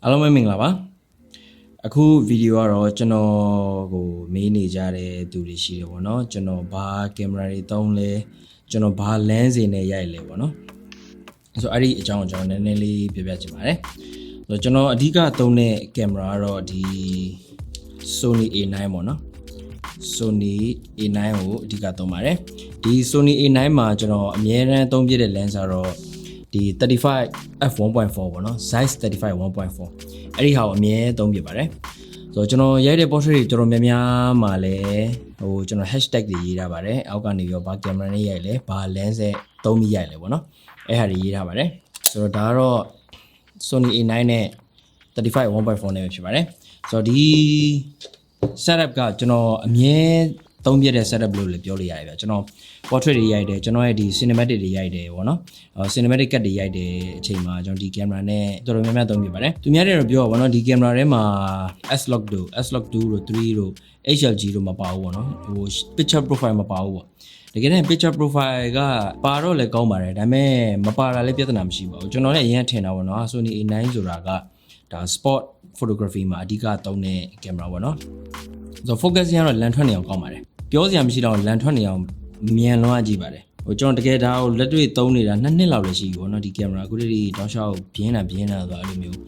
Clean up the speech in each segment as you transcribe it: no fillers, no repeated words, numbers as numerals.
အားလုံးပဲမင်္ဂလာပါအခုဗီဒီယိုကတော့ကျွန်တော်ကိုမေးနေကြတဲ့သူတွေရှိတယ်ပေါ့နော်ကျွန်တော်ဘာကင်မရာတွေသုံးလဲကျွန်တော်ဘာ lens တွေနဲ့ရိုက်လဲပေါ့နော်ဆိုအဲ့ဒီအကြောင်းကိုကျွန်တော်နည်းနည်းလေးပြပြချင်ပါတယ်ဆိုတော့ကျွန်တော်အဓိကသုံးတဲ့ကင်မရာကတော့ဒီ Sony A9 ပေါ့နော် Sony A9 ကိုအဓိကသုံးပါတယ်ဒီ Sony A9 မှာကျွန်တော်အမြဲတမ်းသုံးပြတဲ့ lens ကတော့ဒီ35 f1.4 ပေါ့နော် size 35 1.4 အဲ့ဒီဟာကိုအမြဲသုံးပြပါတယ်ဆိုတော့ကျွန်တော်ရိုက်တဲ့ portrait တွေတော်တော်များများမှာလည်းကျွန်တော် hashtag တွေရေးထားပါတယ်အောက်ကနေပြီးတော့ဘာကင်မရာနဲ့ရိုက်လဲဘာ lens နဲ့သုံးပြီးရိုက်လဲပေါ့နော်အဲ့ဟာတွေရေးထားပါတယ်ဆိုတော့ဒါကတော့ Sony A9 နဲ့35 1.4 နဲ့ပဲဖြစ်ပါတယ်ဆိုတော့ဒီ setup ကကျွန်တော်အမြဲသုံးပြတဲ့ setup လို့လည်းပြောလို့ရတယ်ဗျကျွန်တော် portrait တွေရိုက်တယ်ကျွန်တော်ရဲ့ဒီ cinematic တွေရိုက်တယ်ပေါ့နော်cinematic cut တွေရိုက်တယ်အချိန်မှာကျွန်တော်ဒီ camera နဲ့တော်တော်များများသုံးပြပါတယ်သူများတွေတော့ပြောပါဘောနော်ဒီ camera ထဲမှာ S-Log 2 2တို့ 3တို့ HLG တို့မပါဘူးပေါ့နော်picture profile မပါဘူးပေါ့တကယ်တမ်း picture profile ကပါတော့လည်းကောင်းပါတယ်ဒါပေမဲ့မပါတာလည်းပြဿနာမရှိပါဘူးကျွန်တော်လည်းအရင်ထင်တာပေါ့နော် Sony A9 ဆိုတာကဒါ sport photography မှာအဓိကသုံးတဲ့ camera ပေါ့နော်ဆိုတော့ focus ရတော့လန်ထွက်နေအောင်ကောင်းပါတယ်ပြောစရာမရှိတော့လန်ထွက်နေအောင်မြန်လွန်းကြည့်ပါတယ်ကျွန်တော်တကယ်ဒါကိုလက်တွေ့သုံးနေတာ2နှစ်လောက်လည်းရှိပြီပေါ့နော်ဒီကင်မရာအခုတည်းတောက်လျှောက်ပြင်းတာဆိုအဲ့လိုမျိုး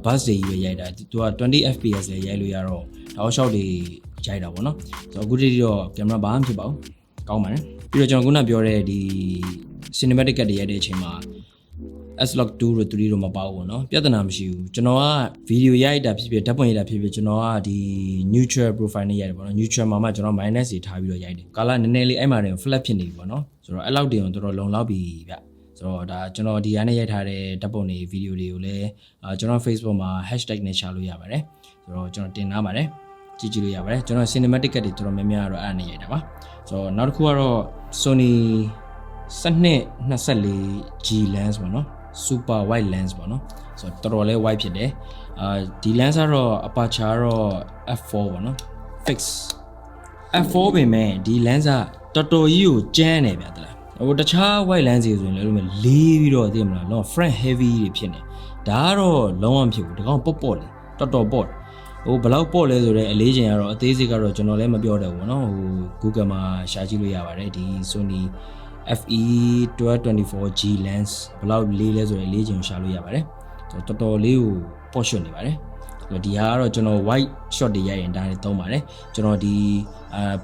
bus တွေကြီးပဲရိုက်တာသူက20 fps လည်းရိုက်လို့ရတော့တောက်လျှောက်တွေရိုက်တာပေါ့နော်ဆိုတော့အခုတည်းတော့ကင်မရာဘာမှမဖြစ်ပါဘူးကောင်းပါတယ်ပြီးတော့ကျွန်တော်ခုနပြောတဲ့ဒီ cinematic cut တွေရိုက်တဲ့အချိန်မှာS-Log 2တို့3တို့မပါဘူးပေါ့နော်ပြဿနာမရှိဘူးကျွန်တော်ကဗီဒီယိုရိုက်တာဖြစ်ဖြစ်ဓာတ်ပုံရိုက်တာဖြစ်ဖြစ်ကျွန်တော်ကဒီ neutral profile နဲ့ရိုက်တယ်ပေါ့နော် neutral မှာမှကျွန်တော် minus တွေထားပြီးတော့ရိုက်တယ် color နည်းနည်းလေးအဲ့မှာတင် flat ဖြစ်နေပြီပေါ့နော်ဆိုတော့အဲ့လောက်တင်တော်တော်လုံလောက်ပြီဗျဆိုတော့ဒါကျွန်တော်ဒီကနေရိုက်ထားတဲ့ဓာတ်ပုံတွေဗီဒီယိုတွေကိုလည်းကျွန်တော် Facebook မှာ hashtag နဲ့ share လို့ရပါတယ်ဆိုတော့ကျွန်တော်တင်ထားပါတယ်ကြည့်လို့ရပါတယ်ကျွန်တော် cinematic cut တွေတော်တော်များများတော့အဲ့အနေရိုက်တာပါဆိုတော့နောက်တစ်ခုကတော့ Sony 12-24G lens ပေါ့နော်super wide lens ပေါ့နော်ဆိုတော့တော်တော်လေး wide ဖြစ်တယ်ဒီ lens ကတော့ aperture တော့ f4 ပေါ့နော် fix f4 ပဲမဲ့ဒီ lens ကတော်တော်ကြီးကိုကျန်းနေဗျာတလားတခြား wide lens တွေဆိုရင်လည်းလို့လေးပြီးတော့သိမလားလုံး front heavy တွေဖြစ်နေဒါကတော့လုံးဝမဖြစ်ဘူးဒီကောင်ပေါ့လေတော်တော်ပေါ့ဘယ်လောက်ပေါ့လဲဆိုတော့အလေးချိန်ကတော့အသေးစိတ်ကတော့ကျွန်တော်လည်းမပြောတော့ဘူးเนาะGoogle မှာရှာကြည့်လို့ရပါတယ်ဒီ Sony FE1224G lens ဘယ်လောက်လေးလဲဆိုတော့လေးချိန်ရှာလို့ရပါတယ်ဆိုတော့တော်တော်လေးကိုပေါ့ရှွတ်နေပါတယ်ဒီဟာကတော့ကျွန်တော် white shot တွေရိုက်ရင်ဒါနဲ့သုံးပါတယ်ကျွန်တော်ဒီ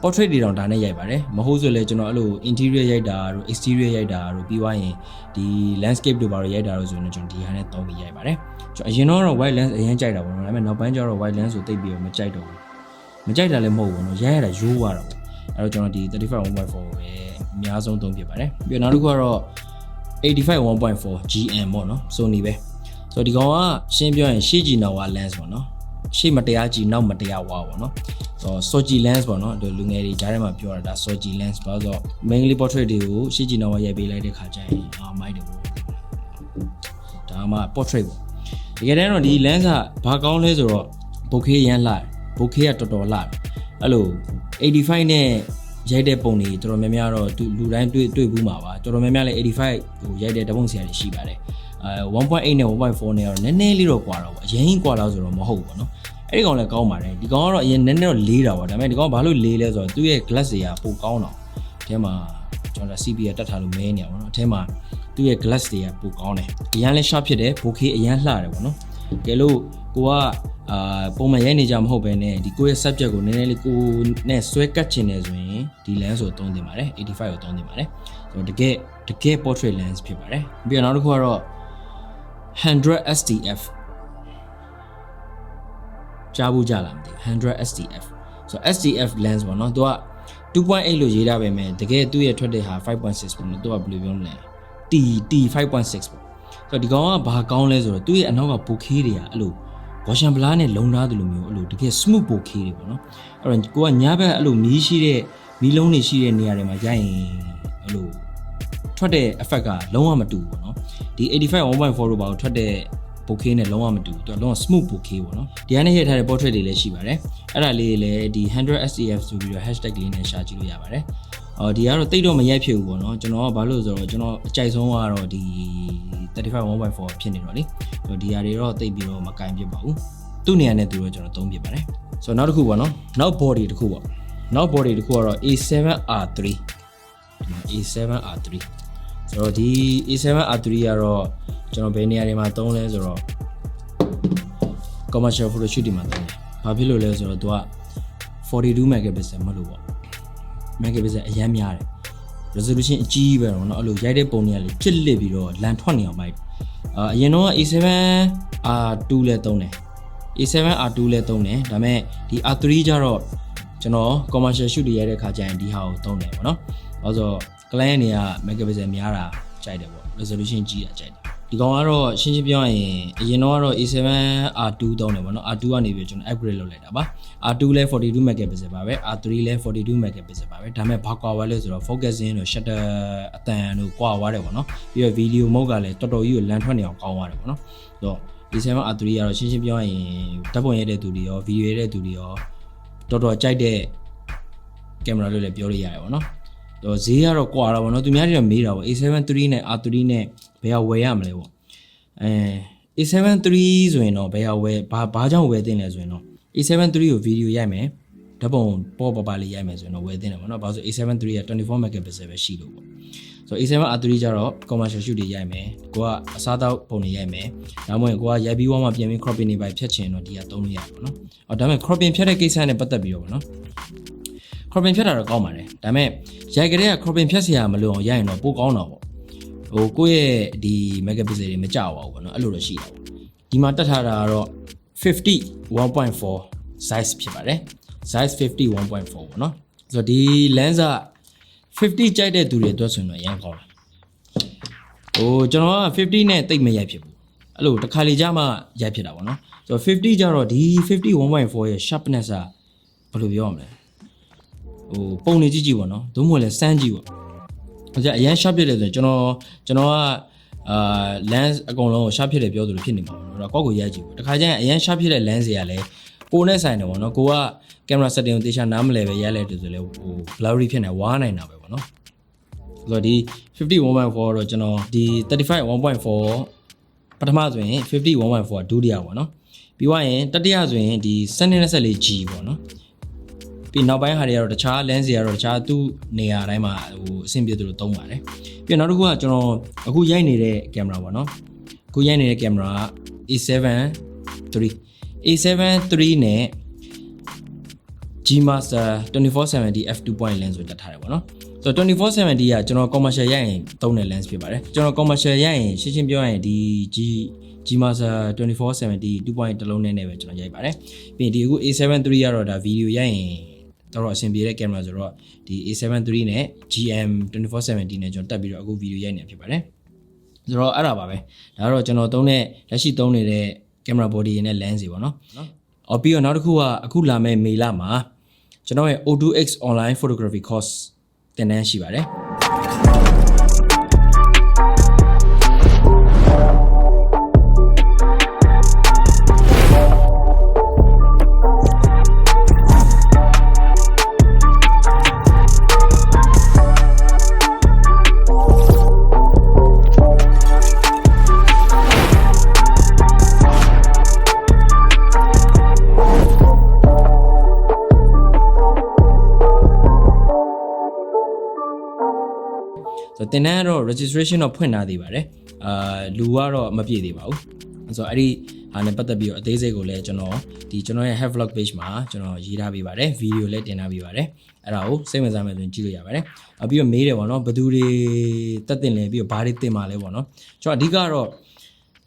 portrait တွေတောင်ဒါနဲ့ရိုက်ပါတယ်မဟုတ်ဆိုလဲကျွန်တော်အဲ့လို interior ရိုက်တာတို့ exterior ရိုက်တာတို့ပြီးသွားရင်ဒီ landscape တို့ဘာလို့ရိုက်တာတို့ဆိုရင်ကျွန်တော်ဒီဟာနဲ့သုံးပြီးရိုက်ပါတယ်ကျွန်တော်အရင်တော့ white lens အရင်ကြိုက်တာပေါ့နော်ဒါပေမဲ့နောက်ပိုင်းကျတော့ white lens ကိုတိတ်ပြီးတော့မကြိုက်တော့ဘူးမကြိုက်တာလည်းမဟုတ်ဘူးနော်ရိုက်ရတာရိုးသွားတော့အဲ့တော့ကျွန်တော်ဒီ35 1.4 ပဲအများဆုံးသုံးဖြစ်ပါတယ်ပြီးတော့နောက်တစ်ခုကတော့85 1.4 GM ပေါ့နော် Sony ပဲဆိုတော့ဒီကောင်ကရှင်းပြောရင်ရှေ့ကြည့်နောက်ဝါ lens ပေါ့နော်ရှေ့မတရားကြည့်နောက်မတရားဝါပေါ့နော်ဆိုတော့ Soji lens ပေါ့နော်လူငယ်တွေကြားထဲမှာပြောတာဒါ Soji lens ဘာလို့ဆိုတော့ mainly portrait တွေကိုရှေ့ကြည့်နောက်ဝါရိုက်ပေးလိုက်တဲ့ခါကျရင်မိုက်တယ်ပေါ့ဒါမှ portrait ပေါ့တကယ်တမ်းတော့ဒီ lens ကဘာကောင်းလဲဆိုတော့ bokeh ရမ်းလှတယ် bokeh ကတော်တော်လှတယ်အဲ့လို85နဲ့ရိုက်တဲ့ပုံတွေတော်တော်များများတော့လူတိုင်းတွေ့ဘူးမှာပါတော်တော်များများလည်း85ဟိုရိုက်တဲ့ဓာတ်ပုံဆရာတွေရှိပါတယ်1.8 နဲ့ 1.4 နဲ့တော့နည်းနည်းလေးတော့ကွာတော့အရင်ကွာတော့ဆိုတော့မဟုတ်ဘူးပေါ့နော်အဲ့ဒီကောင်လည်းကောင်းပါတယ်ဒီကောင်ကတော့အရင်နည်းနည်းတော့လေးတာပါဒါပေမဲ့ဒီကောင်ဘာလို့လေးလဲဆိုတော့သူ့ရဲ့ glass တွေကပိုကောင်းတော့အထဲမှာကျွန်တော် CP တက်ထားလို့မဲနေအောင်ပေါ့နော်အထဲမှာသူ့ရဲ့ glass တွေကပိုကောင်းတယ်အရင်လည်း sharp ဖြစ်တယ် bokeh အရင်လှတယ်ပေါ့နော်ကဲလို့ကိုကပုံမှန်ရိုက်နေကြမဟုတ်ပဲနဲ့ဒီကိုယ့်ရဲ့ subject ကိုနည်းနည်းလေးကိုနဲ့ဆွဲကတ်ချင်တယ်ဆိုရင်ဒီ lens ကိုသုံးသင့်ပါတယ်85ကိုသုံးသင့်ပါတယ်ဆိုတော့တကယ် portrait lens ဖြစ်ပါတယ်ပြီးတော့နောက်တစ်ခုကတော့100 STF ကြားဘူးကြလားမသိဘူး100 STF ဆိုတော့ STF lens ပေါ့နော်သူက 2.8 လို့ရေးထားပေမဲ့တကယ်သူ့ရဲ့ထွက်တဲ့ဟာ 5.6 ပေါ့နော်သူကဘယ်လိုပြောမလဲ T 5.6 ပေါ့ဆိုတော့ဒီကောင်ကဘာကောင်းလဲဆိုတော့သူ့ရဲ့အနောက်က bokeh တွေကအဲ့လိုဝါရှင်ဘလားနဲ့လုံထားတယ်လို့မျိုးအဲ့လိုတကယ် smooth bokeh တွေပေါ့နော်အဲ့တော့ကိုကညဘက်အဲ့လိုမီးရှိတဲ့မီးလုံးတွေရှိတဲ့နေရာတွေမှာရိုက်ရင်အဲ့လိုထွက်တဲ့ effect ကလုံးဝမတူဘူးပေါ့နော်ဒီ85 1.4 တို့ဘာလို့ထွက်တဲ့ bouquet နဲ့လုံးဝမတူဘူးသူကလုံးဝ smooth bouquet ပေါ့နော်ဒီကနေရထားတဲ့ portrait တွေလည်းရှိပါတယ်အဲ့ဒါလေးလည်းဒီ 100SAF ဆိုပြီးတော့ hashtag လေးနဲ့ရှာကြည့်လို့ရပါတယ်ဒီကတော့တိတ်တော့မရိုက်ဖြစ်ဘူးပေါ့နော်ကျွန်တော်ကဘာလို့ဆိုတော့ကျွန်တော်အကြိုက်ဆုံးကတော့ဒီ35 1.4 ဖြစ်နေတော့လေဒီဟာတွေတော့တိတ်ပြီးတော့မကင်ပြပါဘူးသူ့နေရာနဲ့သူတော့ကျွန်တော်သုံးပြပါတယ်ဆိုတော့နောက်တစ်ခုပေါ့နော်နောက် body တစ်ခုပေါ့နောက် body တစ်ခုကတော့ A7R3 A7R3 ဆိုတော့ဒီ A7R3 ကတော့ကျွန်တော်ဘယ်နေရာတွေမှာသုံးလဲဆိုတော့ commercial photo shoot တွေမှာသုံးတယ်ဘာဖြစ်လို့လဲဆိုတော့သူက42 megapixel မလို့ပေါ့ megapixel အရင်များတယ် resolution အကြီးပဲတော့เนาะအဲ့လိုရိုက်တဲ့ပုံတွေကလေချစ်လစ်ပြီးတော့လန်ထွက်နေအောင်မိုက်အရင်တော့ A7R2 လဲသုံးတယ် A7R2 လဲသုံးတယ်ဒါပေမဲ့ဒီ R3 ကျတော့ကျွန်တော် commercial shoot တွေရိုက်တဲ့ခါကျရင်ဒီဟာကိုသုံးတယ်ပေါ့နော်အဲဆို client တွေက megapixel များတာကြိုက်တယ်ပေါ့ resolution ကြီးတာကြိုက်တယ်ဒီကောင်ကတော့ရှင်းရှင်းပြောရင်အရင်တော့ A7R2 သုံးတယ်ပေါ့နော် R2 ကနေပြီးကျွန်တော် upgrade လုပ်လိုက်တာပါ R2 လဲ42 megapixel ပါပဲ R3 လဲ42 megapixel ပါပဲဒါပေမဲ့ဘာကွာဝဲလဲဆိုတော့ focusing တို့ shutter အတန်တို့ကွာသွားတယ်ပေါ့နော်ပြီးတော့ video mode ကလည်းတော်တော်ကြီးကိုလန်ထွက်နေအောင်ကောင်းသွားတယ်ပေါ့နော်ဆိုတော့ A7R3 ကတော့ရှင်းရှင်းပြောရင်ဓာတ်ပုံရိုက်တဲ့သူတွေရော video ရိုက်တဲ့သူတွေရောတော်တော်ကြိုက်တဲ့ camera လို့လည်းပြောလို့ရတယ်ပေါ့နော်တော့ဈေးကတော့ကွာတာပေါ့နော်သူများတွေတော့မေးတာပေါ့ A7 III နဲ့ R3 နဲ့ဘယ်ဟာဝယ်ရမလဲပေါ့A7 III ဆိုရင်တော့ဘယ်ဟာဝယ်ဘာကြောင့်ဝယ်သင့်လဲဆိုရင်တော့ A7 III ကိုဗီဒီယိုရိုက်မယ်ဓာတ်ပုံပေါ့ပပလေးရိုက်မယ်ဆိုရင်တော့ဝယ်သင့်တယ်ပေါ့နော်ဘာလို့ဆို A7 III က24 megapixel ပဲရှိလို့ပေါ့ဆို A7R3 ကျတော့ commercial shoot တွေရိုက်မယ်ကိုကအစားတောက်ပုံတွေရိုက်မယ်ဒါမှမဟုတ်ကိုကရိုက်ပြီးမှပြန်ပြီး cropping တွေပဲဖြတ်ချင်တော့ဒီကသုံးလို့ရပါပေါ့နော်ဒါပေမဲ့ cropping ဖြတ်တဲ့ကိစ္စနဲ့ပတ်သက်ပြီးတော့ပေါ့နော် cropping ဖြတ်တာတော့ကောင်းပါတယ်ဒါပေမဲ့ရိုက်ကလေးက cropping ဖြတ်စရာမလိုအောင်ရိုက်ရင်တော့ပိုကောင်းတာပေါ့ကိုယ့်ရဲ့ဒီ megapixel တွေမကြောက်ပါဘူးပေါ့နော်အဲ့လိုတော့ရှိတာပေါ့ဒီမှာတက်ထားတာကတော့50 1.4 size ဖြစ်ပါတယ် size 50 1.4 ပေါ့နော်ဆိုတော့ဒီ lens က50ကြိုက်တဲ့သူတွေအတွက်ဆိုရင်တော့အရင်ကောင်းတယ်ကျွန်တော်က50နဲ့တိတ်မရိုက်ဖြစ်ဘူးအဲ့လိုတစ်ခါလေကြာမှရိုက်ဖြစ်တာပေါ့နော်ဆိုတော့50ကျတော့ဒီ50 1.4 ရဲ့ sharpness ကဘယ်လိုပြောရမလဲပုံနေကြည့်ပေါ့နော်သို့မဟုတ်လဲစမ်းကြည့်ပေါ့ဟိုကျအရင် sharp ဖြစ်တယ်ဆိုကျွန်တော်ကlens အကုန်လုံးကို sharp ဖြစ်တယ်ပြောသလိုဖြစ်နေမှာပေါ့နော်ကိုယ့်ကိုရိုက်ကြည့်ပေါ့တစ်ခါကျရင်အရင် sharp ဖြစ်တဲ့ lens တွေကလည်းကိုယ်နဲ့ဆိုင်တယ်ပေါ့နော်ကိုက camera setting ကိုတေချာနားမလဲပဲရိုက်လိုက်တယ်ဆိုလဲblurry ဖြစ်နေဝါးနိုင်တာပဲပေါ့နော်ဆိုတော့ဒီ50 1.4တော့ကျွန်တော်ဒီ35 1.4ပထမဆိုရင်50 1.4ကဒုတိယပေါ့နော်ပြီးွားရင်တတိယဆိုရင်ဒီ1224G ပေါ့နော်ပြီးနောက်ပိုင်းဟာတွေကတော့တခြား lens တွေကတော့တခြားသူ့နေရာတိုင်းမှာအဆင်ပြေသလိုသုံးပါတယ်ပြီးနောက်တစ်ခုကကျွန်တော်အခုရိုက်နေတဲ့ camera ပေါ့နော်အခုရိုက်နေတဲ့ camera က A7 III A7 III နဲ့ G Master 2470 f2 point lens ကိုတက်ထားတယ်ပေါ့နော်ဆိုတော့2470ကကျွန်တော် commercial ရိုက်ရင်သုံးတဲ့ lens ဖြစ်ပါတယ်ကျွန်တော် commercial ရိုက်ရင်ရှင်းရှင်းပြောရရင်ဒီ G Master 2470 2 point တစ်လုံးနဲ့ပဲကျွန်တော်ရိုက်ပါတယ်ပြီးရင်ဒီအခု A7 III ကတော့ဒါ video ရိုက်ရင်တော့အဆင်ပြေတဲ့ camera ဆိုတော့ဒီ A7 III နဲ့ GM 2470နဲ့ကျွန်တော်တက်ပြီးတော့အခု video ရိုက်နေတာဖြစ်ပါတယ်ဆိုတော့အဲ့ဒါပါပဲဒါကတော့ကျွန်တော်သုံးတဲ့လက်ရှိသုံးနေတဲ့ camera body နဲ့ lens တွေပေါ့နော်ပြီးတော့နောက်တစ်ခုကအခုလာမယ့်မေလမှာကျွန်တော်ရဲ့ O2X online photography course သင်တန်းရှိပါတယ်ဆိုတော့တင်တန်းကတော့ registration တော့ဖွင့်ထားသေးပါတယ်လူကတော့မပြည့်သေးပါဘူးဆိုတော့အဲ့ဒီဟာနဲ့ပတ်သက်ပြီးတော့အသေးစိတ်ကိုလည်းကျွန်တော်ရဲ့ HakVlog page မှာကျွန်တော်ရေးထားပေးပါတယ်ဗီဒီယိုလည်းတင်ထားပေးပါတယ်အဲ့ဒါကိုစိတ်ဝင်စားမယ်ဆိုရင်ကြည့်လို့ရပါတယ်ပြီးတော့မေးတယ်ပေါ့နော်ဘယ်သူတွေတက်တင်လဲပြီးတော့ဘာတွေတင်မှာလဲပေါ့နော်ကျွန်တော်အဓိကတော့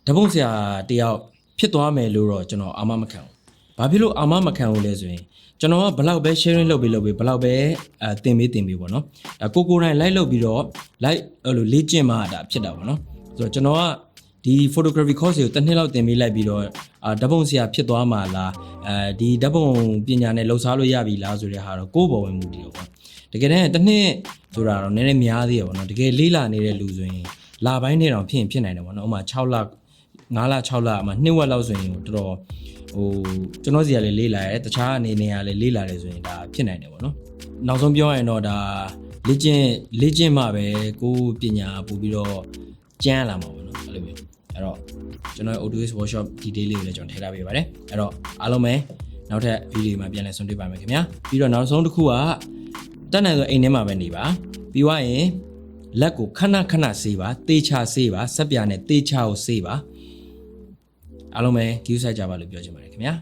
ဓပုံဆရာတယောက်ဖြစ်သွားမယ်လို့တော့ကျွန်တော်အာမမခံဘူးဘာဖြစ်လို့အာမမခံဘူးလဲဆိုရင်ကျွန်တော်ကဘလောက်ပဲ sharing လုပ်ပြီးဘလောက်ပဲတင်ပေးပေါ့နော်ဒါကိုတိုင်း like လုပ်ပြီးတော့ like အဲ့လိုလေ့ကျင့်မှဒါဖြစ်တာပေါ့နော်ဆိုတော့ကျွန်တော်ကဒီ photography course ကိုတစ်နှစ်လောက်တင်ပေးလိုက်ပြီးတော့ဓပုံဆရာဖြစ်သွားမှာလားဒီဓပုံပညာနဲ့လှုပ်ရှားလို့ရပြီလားဆိုတဲ့ဟာတော့ကိုယ့်ဘော်ဝင်မှုတည်တော့ပေါ့တကယ်တမ်းတစ်နှစ်ဆိုတာတော့နည်းနည်းများသေးရပေါ့နော်တကယ်လေးလာနေတဲ့လူဆိုရင်လပိုင်းနဲ့တောင်ဖြစ်နိုင်တယ်ပေါ့နော်ဥပမာ6လ 9လ6လမှာ2ဝက်လောက်ဆိုရင်တော်တော်ကျွန်တော်စီကလည်းလေးလာရဲတခြားအနေနဲ့ကလည်းလေးလာတယ်ဆိုရင်ဒါဖြစ်နိုင်တယ်ပေါ့နော်နောက်ဆုံးပြောရရင်တော့ဒါလေ့ကျင့်မှပဲကိုယ်ပညာပို့ပြီးတော့ကျန်းလာမှာပေါ့နော်အဲ့လိုမျိုးအဲ့တော့ကျွန်တော် Auto Workshop detail လေးကိုလည်းကျွန်တော်ထည့်ထားပေးပါတယ်အဲ့တော့အားလုံးပဲနောက်ထပ်ဗီဒီယိုမှာပြန်လည်ဆုံတွေ့ပါမယ်ခင်ဗျာပြီးတော့နောက်ဆုံးတစ်ခုကတက်နိုင်ဆိုအိမ်ထဲမှာပဲနေပါပြီးွားရင်လက်ကိုခဏဆေးပါတေချာဆေးပါဆက်ပြာနဲ့တေချာကိုဆေးပါအားလုံးပဲ queue ဆိုင်ကြပါလို့ပြောချင်ပါတယ်ခင်ဗျာ